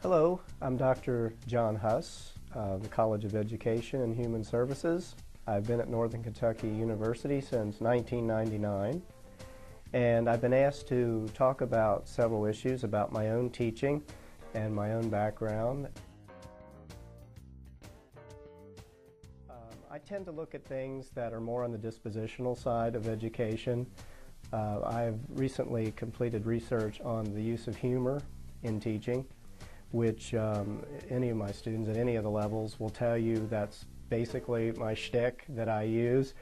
Hello, I'm Dr. John Huss of the College of Education and Human Services. I've been at Northern Kentucky University since 1999, and I've been asked to talk about several issues about my own teaching and my own background. I tend to look at things that are more on the dispositional side of education. I've recently completed research on the use of humor in teaching, which any of my students at any of the levels will tell you that's basically my shtick that I use.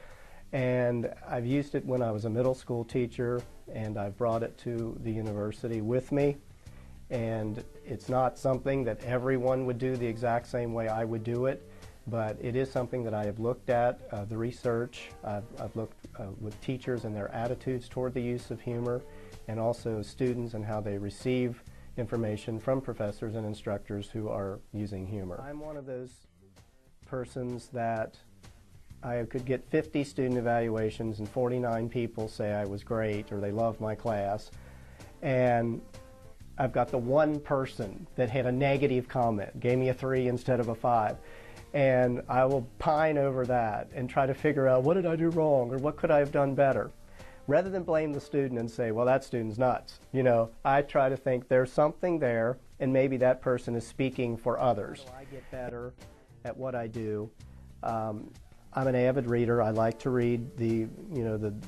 And I've used it when I was a middle school teacher, and I've brought it to the university with me. And it's not something that everyone would do the exact same way I would do it, but it is something that I have looked at, the research. I've looked with teachers and their attitudes toward the use of humor, and also students and how they receive information from professors and instructors who are using humor. I'm one of those persons that I could get 50 student evaluations and 49 people say I was great or they loved my class, and I've got the one person that had a negative comment, gave me a 3 instead of a 5, and I will pine over that and try to figure out what did I do wrong or what could I have done better. Rather than blame the student and say, well, that student's nuts, I try to think there's something there and maybe that person is speaking for others. How do I get better at what I do? I'm an avid reader. I like to read the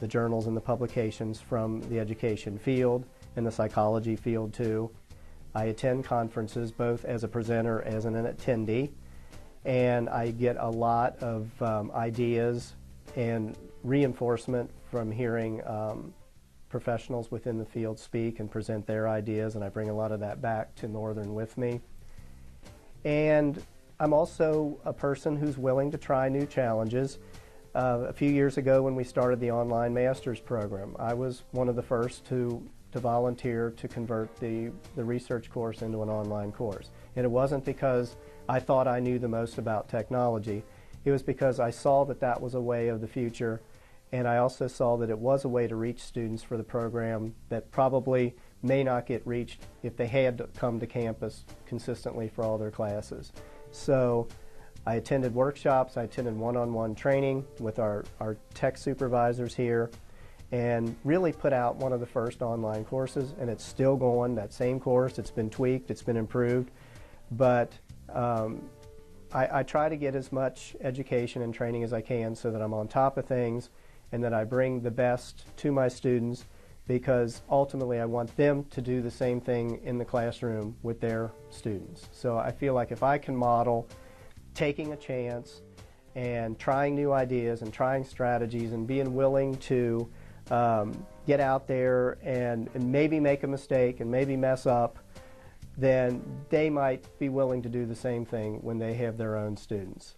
journals and the publications from the education field and the psychology field too. I attend conferences both as a presenter as an attendee, and I get a lot of ideas and reinforcement from hearing professionals within the field speak and present their ideas, and I bring a lot of that back to Northern with me. And I'm also a person who's willing to try new challenges. A few years ago when we started the online master's program, I was one of the first to volunteer to convert the research course into an online course. And it wasn't because I thought I knew the most about technology. It was because I saw that that was a way of the future, and I also saw that it was a way to reach students for the program that probably may not get reached if they had to come to campus consistently for all their classes. So I attended workshops, I attended one-on-one training with our tech supervisors here, and really put out one of the first online courses, and it's still going, that same course. It's been tweaked, it's been improved, but I try to get as much education and training as I can so that I'm on top of things and that I bring the best to my students, because ultimately I want them to do the same thing in the classroom with their students. So I feel like if I can model taking a chance and trying new ideas and trying strategies and being willing to get out there and maybe make a mistake and maybe mess up, then they might be willing to do the same thing when they have their own students.